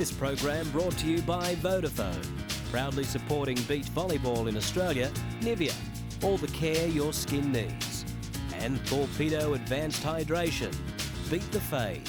This program brought to you by Vodafone, proudly supporting beach volleyball in Australia. Nivea, all the care your skin needs. And Torpedo Advanced Hydration. Beat the fade.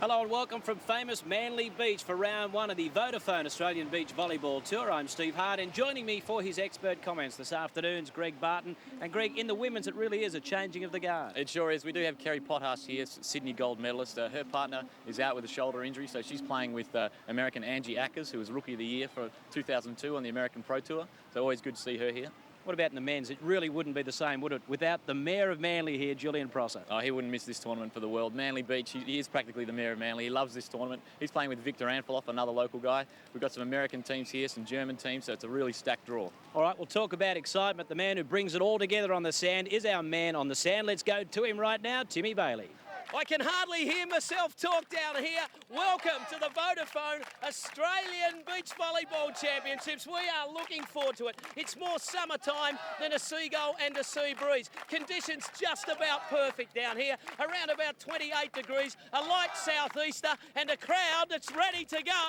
Hello and welcome from famous Manly Beach for round one of the Vodafone Australian Beach Volleyball Tour. I'm Steve Hart, and joining me for his expert comments this afternoon's Greg Barton. And Greg, in the women's, it really is a changing of the guard. It sure is. We do have Kerri Pottharst here, Sydney gold medalist. Her partner is out with a shoulder injury, so she's playing with American Angie Akers, who was Rookie of the Year for 2002 on the American Pro Tour. So always good to see her here. What about in the men's? It really wouldn't be the same, would it, without the Mayor of Manly here, Julian Prosser? Oh, he wouldn't miss this tournament for the world. Manly Beach, he is practically the Mayor of Manly. He loves this tournament. He's playing with Victor Anfiloff, another local guy. We've got some American teams here, some German teams, so it's a really stacked draw. All right, we'll talk about excitement. The man who brings it all together on the sand is our man on the sand. Let's go to him right now, Timmy Bailey. I can hardly hear myself talk down here. Welcome to the Vodafone Australian Beach Volleyball Championships. We are looking forward to it. It's more summertime than a seagull and a sea breeze. Conditions just about perfect down here, around about 28 degrees, a light southeaster and a crowd that's ready to go.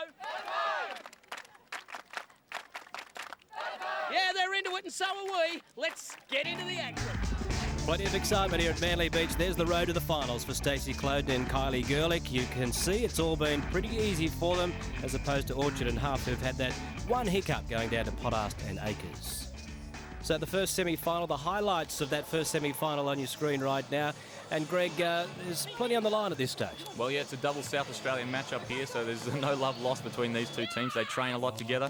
Yeah, they're into it and so are we. Let's get into the action. Plenty of excitement here at Manly Beach. There's the road to the finals for Stacey Cloden and Kylie Gerlich. You can see it's all been pretty easy for them, as opposed to Orchard and Huff, who've had that one hiccup going down to Pottharst and Akers. So the first semi-final, the highlights of that first semi-final on your screen right now. And Greg, there's plenty on the line at this stage. Well, yeah, it's a double South Australian matchup here, so there's no love lost between these two teams. They train a lot together,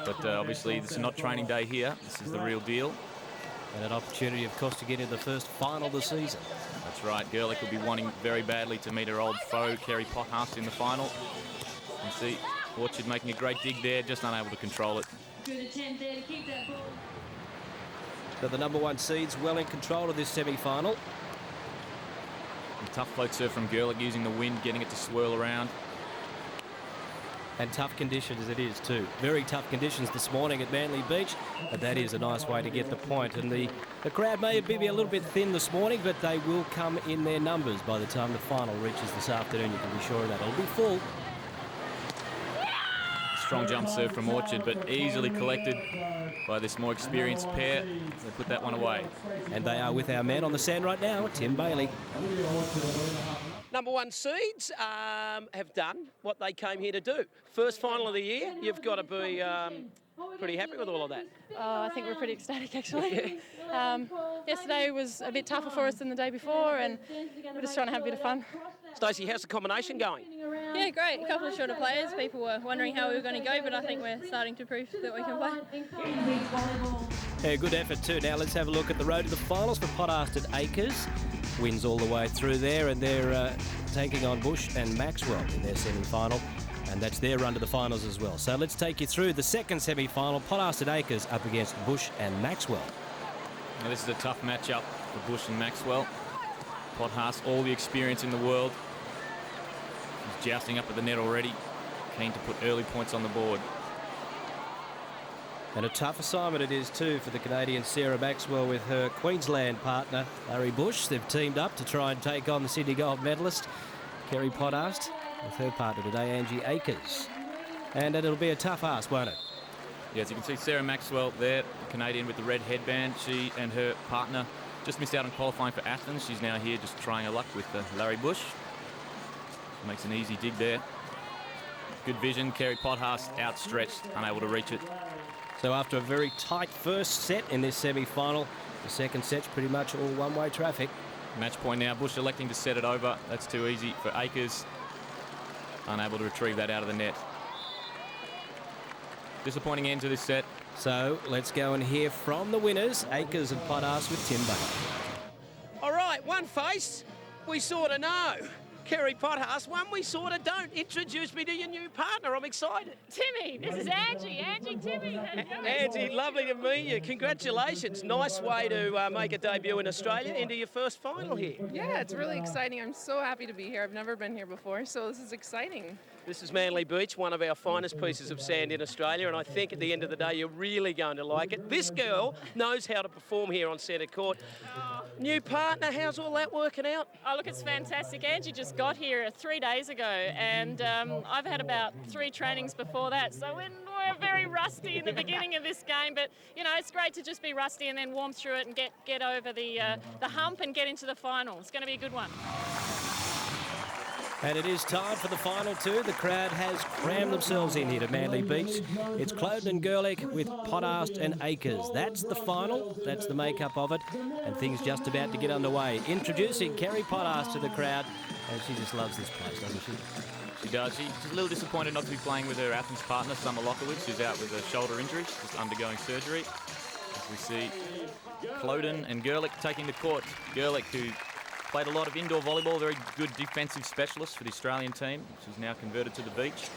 but obviously this is not training day here. This is the real deal. And an opportunity, of course, to get into the first final of the season. That's right. Gerlich will be wanting very badly to meet her old foe, Kerri Pottharst, in the final. You see Orchard making a great dig there, just unable to control it. Good attempt there to keep that ball. So the number one seed's well in control of this semi-final. A tough float serve from Gerlich, using the wind, getting it to swirl around. And tough conditions it is too. Very tough conditions this morning at Manly Beach, but that is a nice way to get the point. And the crowd may be a little bit thin this morning, but they will come in their numbers by the time the final reaches this afternoon. You can be sure of that. It'll be full. Strong jump serve from Orchard, but easily collected by this more experienced pair. They put that one away. And they are with our man on the sand right now, Tim Bailey. Number one seeds have done what they came here to do. First final of the year, you've got to be pretty happy with all of that. Oh, I think we're pretty ecstatic, actually. Yesterday was a bit tougher for us than the day before, and we're just trying to have a bit of fun. Stacey, how's the combination going? Yeah, great. A couple of shorter players. People were wondering how we were going to go, but I think we're starting to prove that we can play. Yeah, good effort too. Now let's have a look at the road to the finals for Pottharst and Akers. Wins all the way through there, and they're taking on Bush and Maxwell in their semi-final, and that's their run to the finals as well. So let's take you through the second semi-final. Pottharst and Akers up against Bush and Maxwell. Now, this is a tough matchup for Bush and Maxwell. Pottharst, all the experience in the world. He's jousting up at the net already, keen to put early points on the board. And a tough assignment it is too for the Canadian Sarah Maxwell with her Queensland partner Larry Bush. They've teamed up to try and take on the Sydney gold medalist Kerri Pottharst with her partner today, Angie Akers. And it'll be a tough ask, won't it? Yeah, as you can see, Sarah Maxwell there, the Canadian with the red headband. She and her partner just missed out on qualifying for Athens. She's now here just trying her luck with Larry Bush. Makes an easy dig there. Good vision. Kerri Pottharst outstretched, unable to reach it. So after a very tight first set in this semi-final, the second set's pretty much all one-way traffic. Match point now. Bush electing to set it over. That's too easy for Akers. Unable to retrieve that out of the net. Disappointing end to this set. So let's go and hear from the winners, Akers and Pottharst, with Tim Bailey. All right, one face, we sort of know. Kerri Pottharst, one we sort of don't. Introduce me to your new partner. I'm excited. Timmy, this is Angie. Angie, Timmy. Angie, lovely to meet you. Congratulations. Nice way to make a debut in Australia into your first final here. Yeah, it's really exciting. I'm so happy to be here. I've never been here before, so this is exciting. This is Manly Beach, one of our finest pieces of sand in Australia, and I think at the end of the day you're really going to like it. This girl knows how to perform here on centre court. New partner, how's all that working out? Oh, look, it's fantastic. Angie just got here 3 days ago, and I've had about 3 trainings before that, so we're very rusty in the beginning of this game, but, you know, it's great to just be rusty and then warm through it and get over the hump and get into the final. It's going to be a good one. And it is time for the final two. The crowd has crammed themselves in here to Manly Beach. It's Cloden and Gerlich with Pottharst and Akers. That's the final. That's the makeup of it. And things just about to get underway. Introducing Kerri Pottharst to the crowd. And she just loves this place, doesn't she? She does. She's a little disappointed not to be playing with her Athens partner, Summer Lockowitz, who's out with a shoulder injury. She's just undergoing surgery. As we see Cloden and Gerlich taking the court. Gerlich, who played a lot of indoor volleyball, very good defensive specialist for the Australian team. She's now converted to the beach.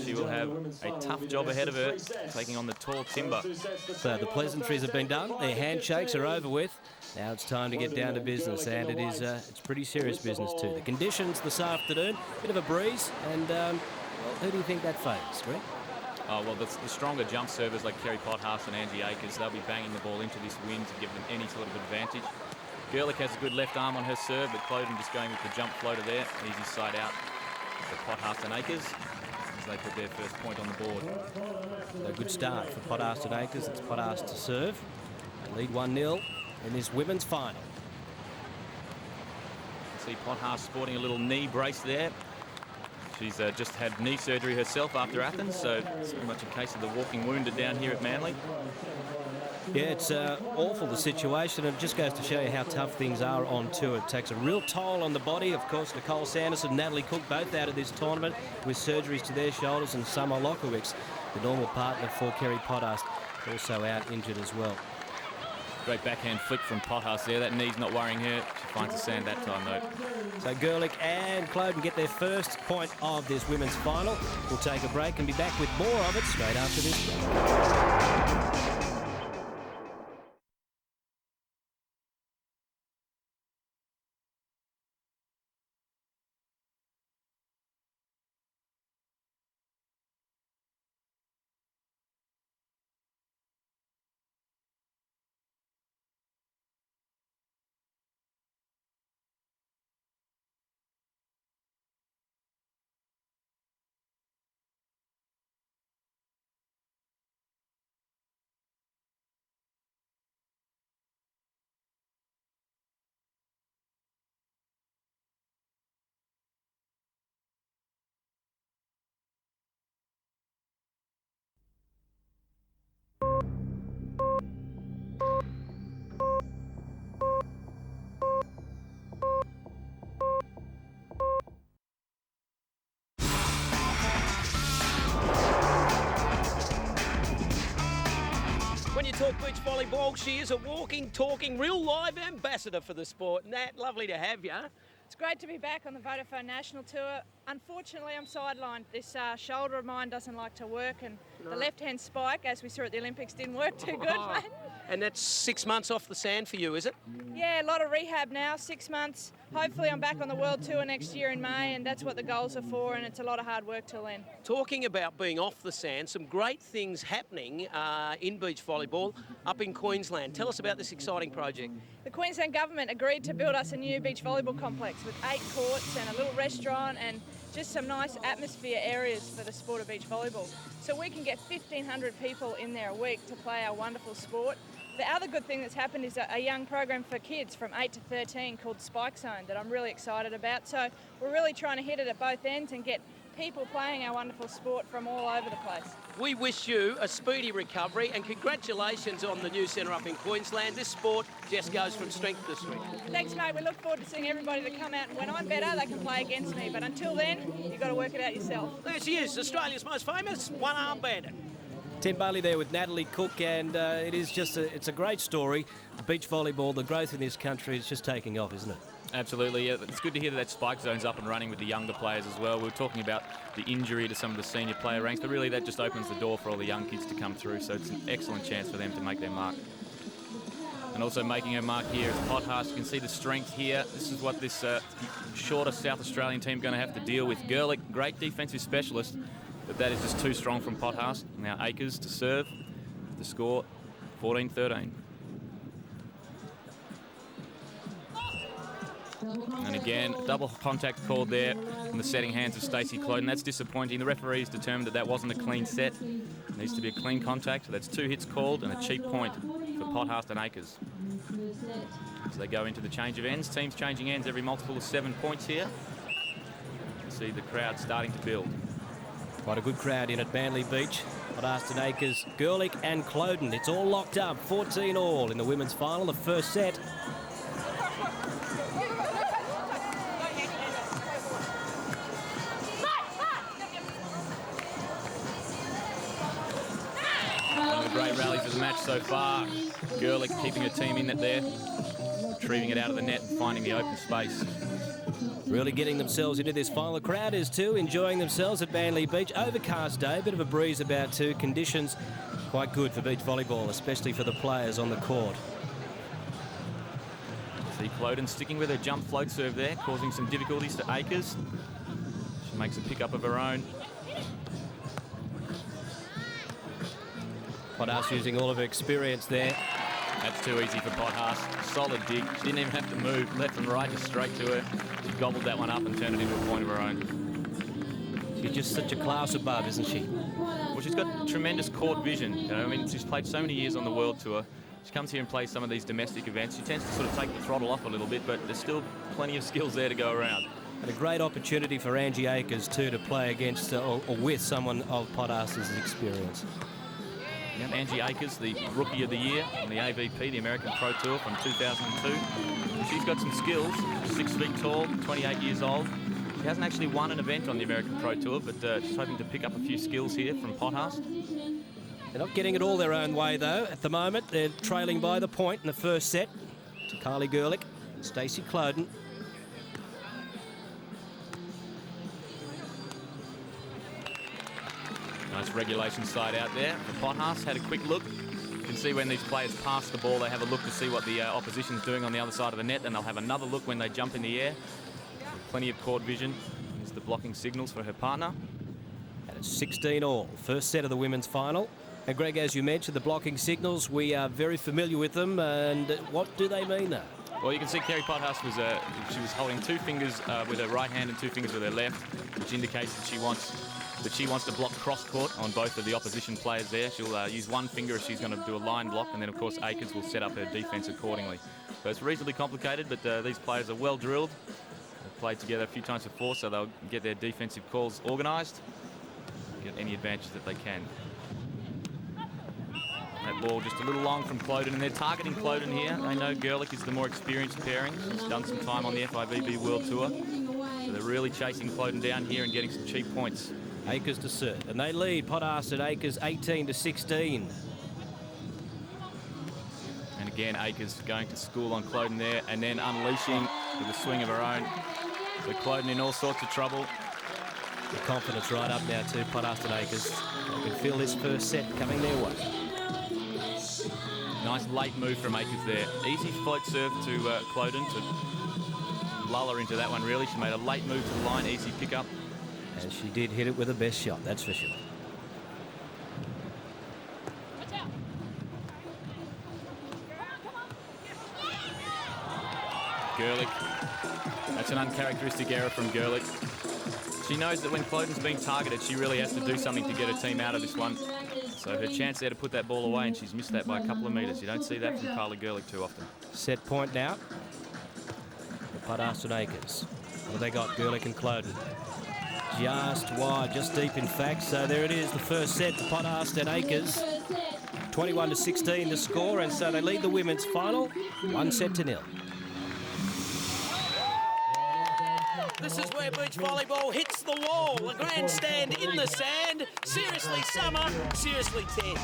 She will have a tough job ahead of her, taking on the tall Timber. So the pleasantries have been done. Their handshakes are over with. Now it's time to get down to business, and it's pretty serious business too. The conditions this afternoon, bit of a breeze, and well, who do you think that favours, Greg? Oh, well, the stronger jump servers like Kerri Pottharst and Angie Akers, they'll be banging the ball into this wind to give them any sort of advantage. Gerlich has a good left arm on her serve, but Cloden just going with the jump floater there. Easy side out for Pottharst and Akers as they put their first point on the board. A good start for Pottharst and Akers. It's Pottharst to serve. They lead 1-0 in this women's final. See Pottharst sporting a little knee brace there. She's just had knee surgery herself after Athens, so it's very much a case of the walking wounded down here at Manly. Yeah, it's awful, the situation. It just goes to show you how tough things are on tour. It takes a real toll on the body. Of course, Nicole Sanderson and Natalie Cook both out of this tournament with surgeries to their shoulders, and Summer Lockowitz, the normal partner for Kerri Pottharst, also out injured as well. Great backhand flick from Pottharst there. That knee's not worrying her. She finds the sand that time, though. So Gerlich and Cloden get their first point of this women's final. We'll take a break and be back with more of it straight after this. When you talk beach volleyball, she is a walking, talking, real live ambassador for the sport. Nat, lovely to have you. It's great to be back on the Vodafone National Tour. Unfortunately, I'm sidelined. This shoulder of mine doesn't like to work, and the left-hand spike, as we saw at the Olympics, didn't work too good, mate. And that's 6 months off the sand for you, is it? Yeah, a lot of rehab now, 6 months. Hopefully I'm back on the World Tour next year in May, and that's what the goals are for, and it's a lot of hard work till then. Talking about being off the sand, some great things happening in beach volleyball up in Queensland. Tell us about this exciting project. The Queensland Government agreed to build us a new beach volleyball complex with 8 courts and a little restaurant and just some nice atmosphere areas for the sport of beach volleyball. So we can get 1,500 people in there a week to play our wonderful sport. The other good thing that's happened is a young program for kids from 8 to 13 called Spike Zone that I'm really excited about. So we're really trying to hit it at both ends and get people playing our wonderful sport from all over the place. We wish you a speedy recovery and congratulations on the new centre up in Queensland. This sport just goes from strength to strength. Thanks, mate. We look forward to seeing everybody that come out, and when I'm better, they can play against me. But until then, you've got to work it out yourself. There she is, Australia's most famous one-arm bandit. Tim Bailey there with Natalie Cook, and it's a great story. The beach volleyball, the growth in this country is just taking off, isn't it? Absolutely. Yeah, it's good to hear that spike zone's up and running with the younger players as well. We were talking about the injury to some of the senior player ranks, but really that just opens the door for all the young kids to come through, so it's an excellent chance for them to make their mark. And also making her mark here is Pottharst. You can see the strength here. This is what this shorter South Australian team going to have to deal with. Gerlich, great defensive specialist, but that is just too strong from Pottharst. Now Akers to serve, to score 14-13. And again, double contact called there in the setting hands of Stacey Cloden. That's disappointing. The referees determined that that wasn't a clean set. It needs to be a clean contact. So that's 2 hits called and a cheap point for Pottharst and Akers. As they go into the change of ends. Teams changing ends every multiple of 7 points here. You see the crowd starting to build. Quite a good crowd in at Manly Beach. Pottharst and Akers, Gerlich and Cloden. It's all locked up, 14 all in the women's final, the first set. Great rally for the match so far. Gerlich keeping her team in it there, retrieving it out of the net and finding the open space. Really getting themselves into this final. The crowd is too, enjoying themselves at Manly Beach. Overcast day, bit of a breeze about too. Conditions quite good for beach volleyball, especially for the players on the court. See Cloden sticking with her jump float serve there, causing some difficulties to Akers. She makes a pick-up of her own. Pottharst using all of her experience there. That's too easy for Pottharst. Solid dig. She didn't even have to move left and right, just straight to her. She gobbled that one up and turned it into a point of her own. She's just such a class above, isn't she? Well, she's got tremendous court vision. You know, I mean, she's played so many years on the World Tour. She comes here and plays some of these domestic events. She tends to sort of take the throttle off a little bit, but there's still plenty of skills there to go around. And a great opportunity for Angie Akers too to play against or with someone of Pottharst's experience. Yeah, Angie Akers, the Rookie of the Year on the AVP, the American Pro Tour from 2002. She's got some skills. She's 6 feet tall, 28 years old. She hasn't actually won an event on the American Pro Tour, but she's hoping to pick up a few skills here from Pottharst. They're not getting it all their own way, though. At the moment, they're trailing by the point in the first set to Kylie Gerlich, Stacey Cloden. Nice regulation side out there for Pottharst. Had a quick look. You can see when these players pass the ball, they have a look to see what the opposition's doing on the other side of the net, and they'll have another look when they jump in the air. Plenty of court vision. Here's the blocking signals for her partner. And it's 16 all. First set of the women's final. And Greg, as you mentioned, the blocking signals, we are very familiar with them. And what do they mean, though? Well, you can see Kerri Pottharst was holding 2 fingers with her right hand and 2 fingers with her left, which indicates that she wants to block cross-court on both of the opposition players there. She'll use 1 finger if she's going to do a line block, and then, of course, Akers will set up her defence accordingly. So it's reasonably complicated, but these players are well drilled. They've played together a few times before, so they'll get their defensive calls organised, get any advantage that they can. That ball just a little long from Cloden, and they're targeting Cloden here. They know Gerlich is the more experienced pairing. She's done some time on the FIVB World Tour. So they're really chasing Cloden down here and getting some cheap points. Akers to serve, and they lead Pottharst and Akers 18-16. And again, Akers going to school on Cloden there, and then unleashing with a swing of her own. So Cloden in all sorts of trouble. The confidence right up now too, Pottharst and Akers. They can feel this first set coming their way. Nice late move from Akers there. Easy float serve to Cloden to lull her into that one, really. She made a late move to the line, easy pick-up. And she did hit it with the best shot, that's for sure. Gerlich. That's an uncharacteristic error from Gerlich. She knows that when Cloden's being targeted, she really has to do something to get her team out of this one. So her chance there to put that ball away, and she's missed that by a couple of metres. You don't see that from Kylie Gerlich too often. Set point now for Pottharst and Akers. What have they got? Gerlich and Cloden. Just wide, just deep in fact. So there it is, the first set to Pottharst and Akers. 21-16 to score, and so they lead the women's final 1-0. This is where beach volleyball hits the wall. A grandstand in the sand. Seriously summer, seriously 10.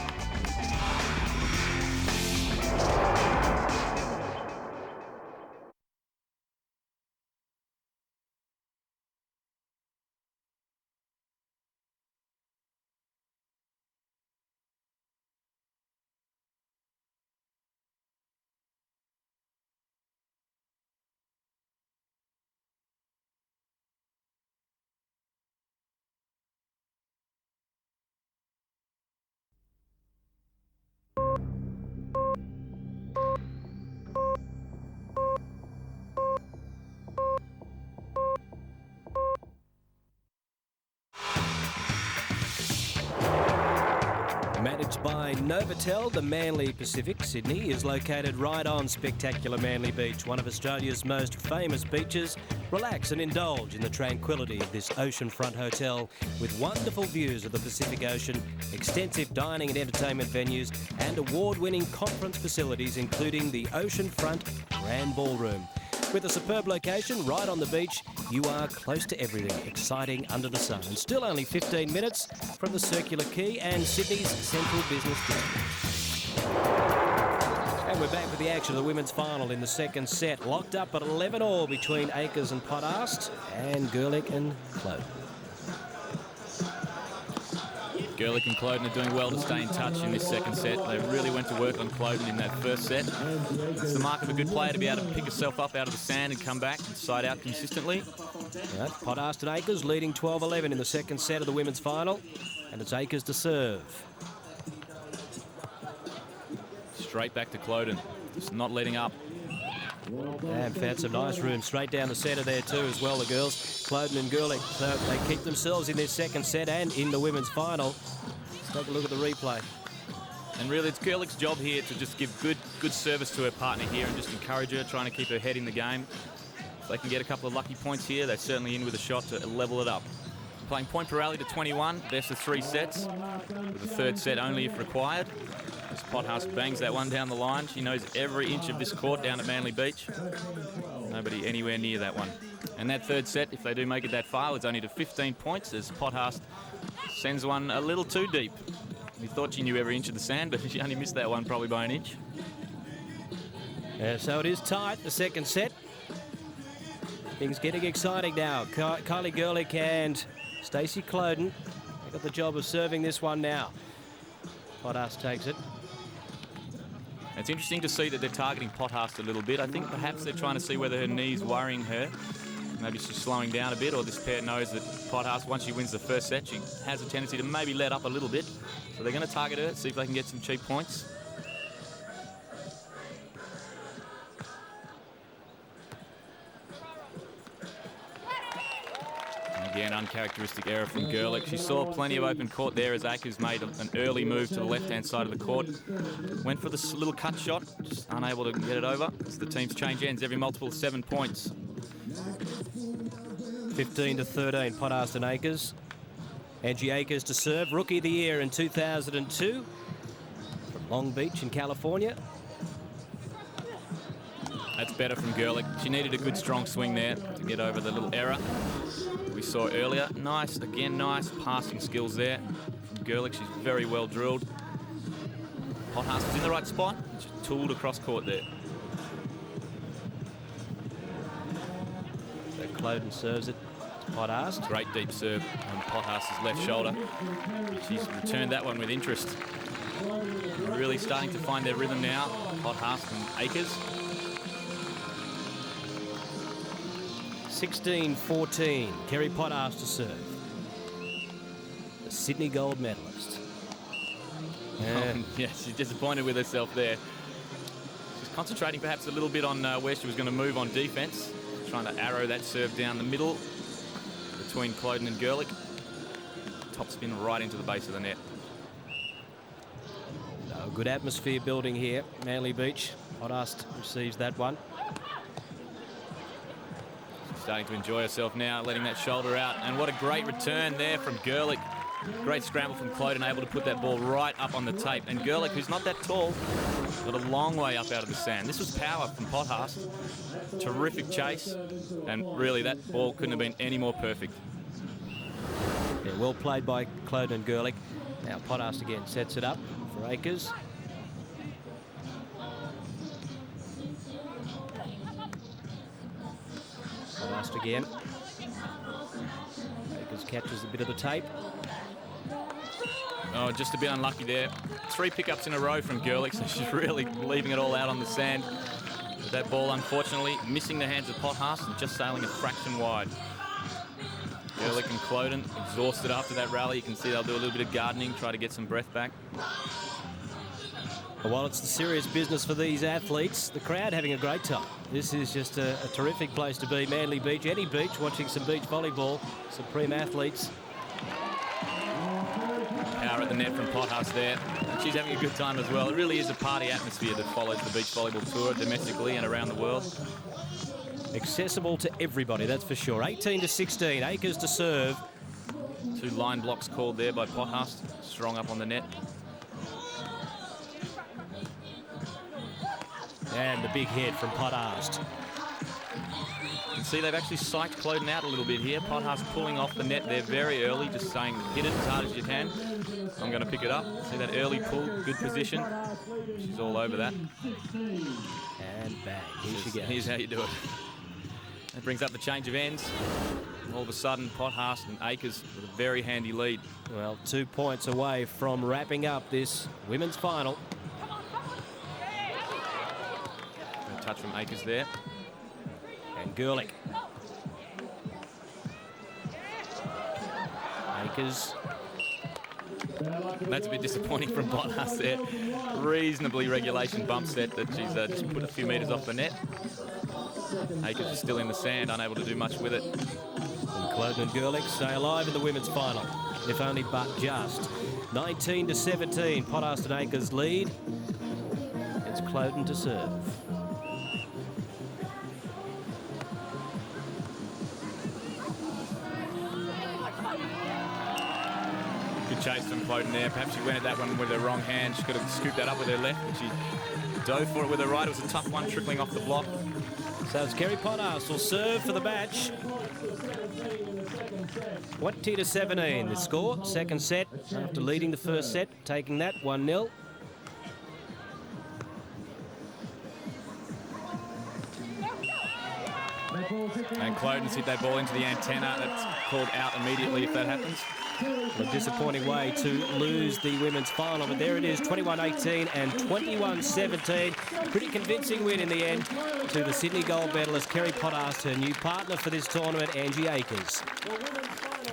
Owned by Novotel, the Manly Pacific, Sydney is located right on spectacular Manly Beach, one of Australia's most famous beaches. Relax and indulge in the tranquility of this oceanfront hotel with wonderful views of the Pacific Ocean, extensive dining and entertainment venues, and award-winning conference facilities, including the Oceanfront Grand Ballroom. With a superb location right on the beach, you are close to everything exciting under the sun. And still only 15 minutes from the Circular Quay and Sydney's central business district. And we're back with the action of the women's final in the second set. Locked up at 11-all between Akers and Pottharst and Gerlich and Cloden. Gerlich and Cloden are doing well to stay in touch in this second set. They really went to work on Cloden in that first set. It's the mark of a good player to be able to pick herself up out of the sand and come back and side out consistently. Right, Pottharst and Akers leading 12-11 in the second set of the women's final. And it's Akers to serve. Straight back to Cloden. Just not letting up. And found some nice room straight down the centre there too as well, the girls. Cloden and Gerlich. So they keep themselves in their second set and in the women's final. Let's take a look at the replay. And really, it's Gerlich's job here to just give good service to her partner here and just encourage her, trying to keep her head in the game. If they can get a couple of lucky points here, they're certainly in with a shot to level it up. Playing point per rally to 21, best of 3 sets, with a third set only if required. As Pottharst bangs that one down the line, she knows every inch of this court down at Manly Beach. Nobody anywhere near that one. And that third set, if they do make it that far, it's only to 15 points as Pottharst sends one a little too deep. We thought she knew every inch of the sand, but she only missed that one probably by an inch. Yeah, so it is tight, the second set. Things getting exciting now. Kylie Gerlich and Stacey Cloden. They got the job of serving this one now. Pottharst takes it. It's interesting to see that they're targeting Pottharst a little bit. I think perhaps they're trying to see whether her knee's worrying her. Maybe she's slowing down a bit, or this pair knows that Pottharst, once she wins the first set, she has a tendency to maybe let up a little bit. So they're going to target her, see if they can get some cheap points. Again, uncharacteristic error from Gerlich. She saw plenty of open court there as Akers made an early move to the left-hand side of the court. Went for this little cut shot, just unable to get it over. As the teams change ends every multiple of 7 points. 15-13, Pottharst and Akers. Angie Akers to serve, Rookie of the Year in 2002 from Long Beach in California. That's better from Gerlich. She needed a good strong swing there to get over the little error we saw earlier. Nice, again, nice passing skills there from Gerlich. She's very well drilled. Pottharst is in the right spot. She's tooled across court there. So Cloden serves it to Pottharst. Great deep serve on Potthast's left shoulder. She's returned that one with interest. Really starting to find their rhythm now, Pottharst and Akers. 16-14, Kerri Pottharst to serve. The Sydney gold medalist. Yeah, she's disappointed with herself there. She's concentrating perhaps a little bit on where she was going to move on defense. Trying to arrow that serve down the middle between Cloden and Gerlich. Top spin right into the base of the net. No, good atmosphere building here, Manly Beach. Pottharst receives that one. Starting to enjoy herself now, letting that shoulder out. And what a great return there from Gerlich. Great scramble from Cloden, able to put that ball right up on the tape. And Gerlich, who's not that tall, got a long way up out of the sand. This was power from Pottharst. Terrific chase. And really, that ball couldn't have been any more perfect. Yeah, well played by Cloden and Gerlich. Now Pottharst again sets it up for Akers. Pottharst again. Akers catches a bit of the tape. Oh, just a bit unlucky there. 3 pickups in a row from Gerlich, so she's really leaving it all out on the sand. But that ball, unfortunately, missing the hands of Pottharst and just sailing a fraction wide. Gerlich and Cloden exhausted after that rally. You can see they'll do a little bit of gardening, try to get some breath back. While it's the serious business for these athletes, the crowd having a great time. This is just a terrific place to be. Manly Beach, any beach, watching some beach volleyball. Supreme athletes. Power at at the net from Pottharst there. She's having a good time as well. It really is a party atmosphere that follows the beach volleyball tour domestically and around the world. Accessible to everybody, that's for sure. 18-16, Akers to serve. 2 line blocks called there by Pottharst. Strong up on the net. And the big hit from Pottharst. You can see they've actually psyched Cloden out a little bit here. Pottharst pulling off the net there very early, just saying hit it as hard as you can. I'm going to pick it up. See that early pull, good position. She's all over that. And bang, here she goes. Here's how you do it. That brings up the change of ends. All of a sudden, Pottharst and Akers with a very handy lead. Well, 2 points away from wrapping up this women's final. A touch from Akers there. And Gerlich. Akers. That's a bit disappointing from Pottharst there. Reasonably regulation bump set that she's just put a few metres off the net. Akers is still in the sand, unable to do much with it. And Cloden and Gerlich stay alive in the women's final, if only but just. 19-17, Pottharst and Akers lead. It's Cloden to serve. Good chase from Cloden there. Perhaps she went at that one with her wrong hand. She could have scooped that up with her left, but she dove for it with her right. It was a tough one, trickling off the block. So it's Kerri Pottharst will serve for the match. 20-17 the score. Second set after leading the first set, taking that 1-0. And Cloden's hit that ball into the antenna. That's called out immediately if that happens. A disappointing way to lose the women's final, but there it is, 21-18 and 21-17. Pretty convincing win in the end to the Sydney gold medalist Kerri Pottharst, her new partner for this tournament, Angie Akers.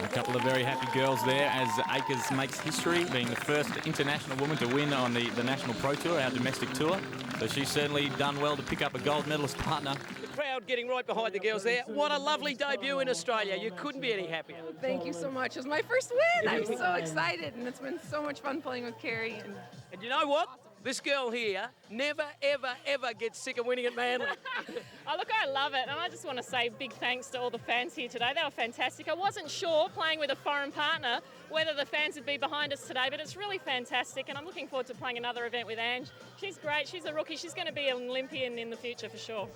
A couple of very happy girls there as Akers makes history, being the first international woman to win on the National Pro Tour, our domestic tour. So she's certainly done well to pick up a gold medalist partner. The crowd getting right behind the girls there. What a lovely debut in Australia. You couldn't be any happier. Thank you so much. It was my first win. I'm so excited, and it's been so much fun playing with Kerri. And you know what? This girl here never, ever, ever gets sick of winning at Manly. Oh, look, I love it. And I just want to say big thanks to all the fans here today. They were fantastic. I wasn't sure, playing with a foreign partner, whether the fans would be behind us today, but it's really fantastic. And I'm looking forward to playing another event with Ange. She's great. She's a rookie. She's going to be an Olympian in the future for sure.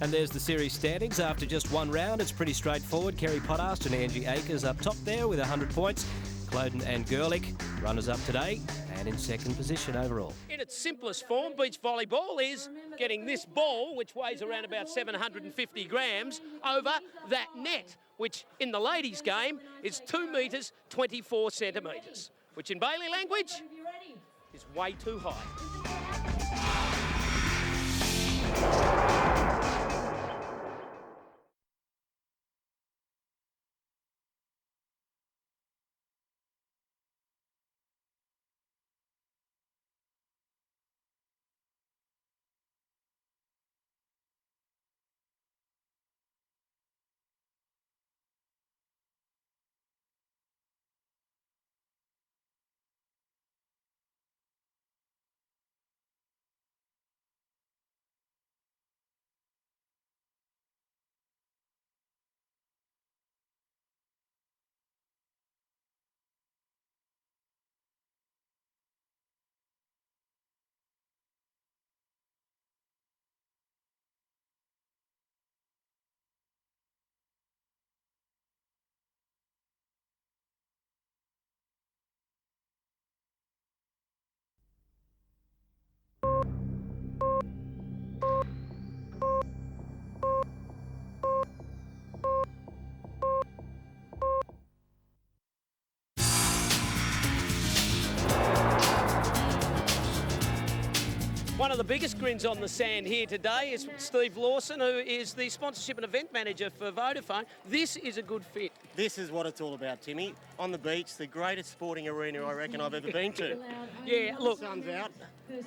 And there's the series standings after just one round. It's pretty straightforward. Kerri Pottharst and Angie Akers up top there with 100 points. Cloden and Gerlich, runners up today and in second position overall. In its simplest form, beach volleyball is getting this ball, which weighs around about 750 grams, over that net, which in the ladies' game is 2 metres 24 centimetres, which in Bailey language is way too high. of the biggest grins on the sand here today is Steve Lawson, who is the sponsorship and event manager for Vodafone. This is a good fit. This is what it's all about, Timmy. On the beach, the greatest sporting arena I reckon I've ever been to. Yeah, look, Sun's out.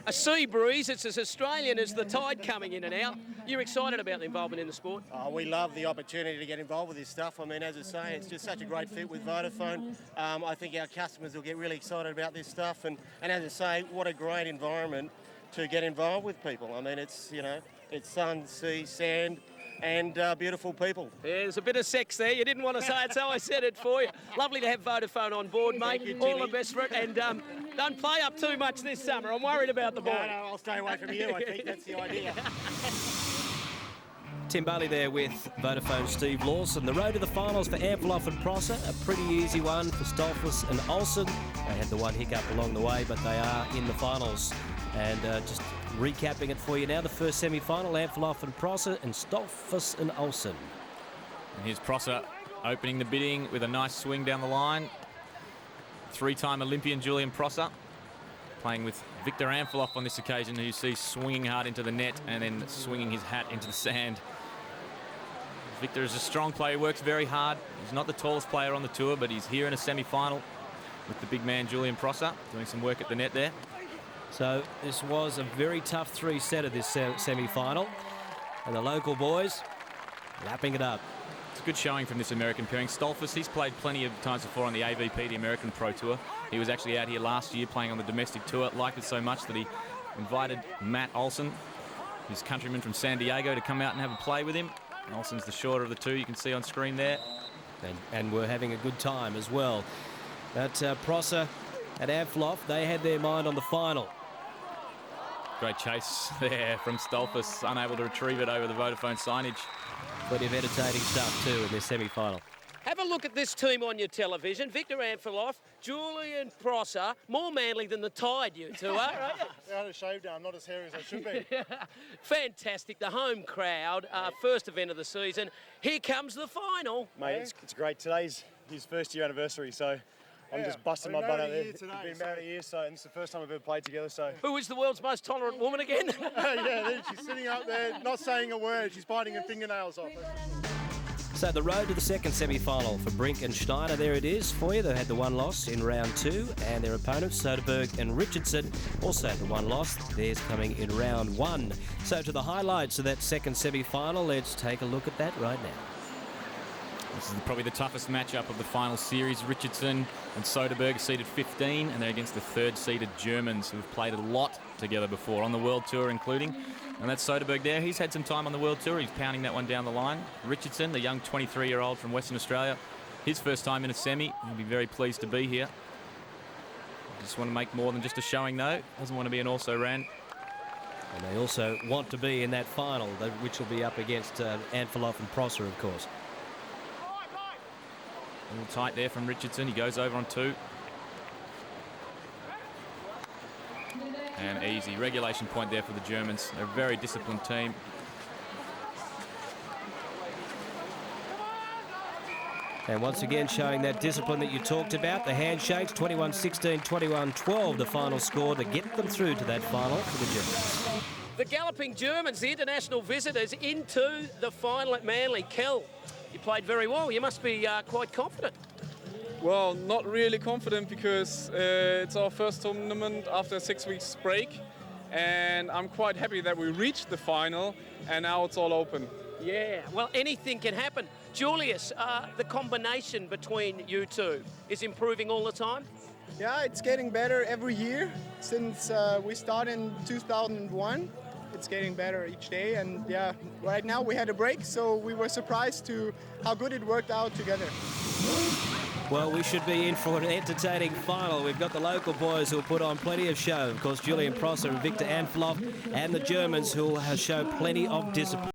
a sea breeze. It's as Australian as the tide coming in and out. You're excited about the involvement in the sport? Oh, we love the opportunity to get involved with this stuff. I mean, as I say, it's just such a great fit with Vodafone. I think our customers will get really excited about this stuff. And as I say, what a great environment to get involved with people. I mean, it's, you know, it's sun, sea, sand, and beautiful people. Yeah, there's a bit of sex there. You didn't want to say it, so I said it for you. Lovely to have Vodafone on board, mate. you, All Timmy. the best for it. And don't play up too much this summer. I'm worried about the boy. No, I'll stay away from you. I think that's the idea. Tim Bailey there with Vodafone Steve Lawson. The road to the finals for Amphilof and Prosser, a pretty easy one for Stolfus and Olsen. They had the one hiccup along the way, but they are in the finals. And just recapping it for you now, the first semi-final, Amphilof and Prosser and Stolfus and Olsen. And here's Prosser opening the bidding with a nice swing down the line. Three-time Olympian Julian Prosser playing with Victor Amphilof on this occasion, who you see swinging hard into the net and then swinging his hat into the sand. Victor is a strong player, works very hard. He's not the tallest player on the tour, but he's here in a semi-final with the big man Julian Prosser doing some work at the net there. So this was a very tough three-setter, this semi-final. And the local boys lapping it up. It's a good showing from this American pairing. Stolfus, he's played plenty of times before on the AVP, the American Pro Tour. He was actually out here last year playing on the domestic tour. Liked it so much that he invited Matt Olsen, his countryman from San Diego, to come out and have a play with him. Olsen's the shorter of the two, you can see on screen there. And we're having a good time as well. But Prosser and Amphilof, they had their mind on the final. Great chase there from Stolfus, unable to retrieve it over the Vodafone signage. Plenty of entertaining stuff too in this semi-final. Have a look at this team on your television. Victor Amphilof, Julian Prosser, more manly than the Tide, you two are, right? I had a shave down, not as hairy as I should be. Fantastic, the home crowd, first event of the season. Here comes the final. Mate, it's great. Today's his first year anniversary, so I'm just busting my butt out there. We've been married a year, so and it's the first time we've ever played together. So Who is the world's most tolerant woman again? yeah, she's sitting up there, not saying a word. She's biting her fingernails off. So the road to the second semi-final for Brink and Schneider, there it is for you. They had the one loss in round two, and their opponents, Soderberg and Richardson, also the one loss. Theirs coming in round one. So to the highlights of that second semi-final, let's take a look at that right now. This is probably the toughest matchup of the final series. Richardson and Soderberg are seeded 15, and they're against the third-seeded Germans, who have played a lot together before, on the World Tour including. And that's Soderberg there. He's had some time on the World Tour. He's pounding that one down the line. Richardson, the young 23-year-old from Western Australia, his first time in a semi. He'll be very pleased to be here. Just want to make more than just a showing, though. Doesn't want to be an also-ran. And they also want to be in that final, which will be up against Amphilof and Prosser, of course. A little tight there from Richardson. He goes over on two. And easy. Regulation point there for the Germans. They're a very disciplined team. And once again showing that discipline that you talked about, the handshakes, 21-16, 21-12, the final score to get them through to that final for the Germans. The galloping Germans, the international visitors, into the final at Manly. Kel, you played very well. You must be quite confident. Well, not really confident because it's our first tournament after a 6 weeks break, and I'm quite happy that we reached the final and now it's all open. Yeah, well, anything can happen. Julius, the combination between you two is improving all the time? Yeah, it's getting better every year since we started in 2001. It's getting better each day, and yeah, right now we had a break, so we were surprised to how good it worked out together. Well, we should be in for an entertaining final. We've got the local boys who'll put on plenty of show. Of course, Julian Prosser and Victor Amphilof, and the Germans who'll show plenty of discipline.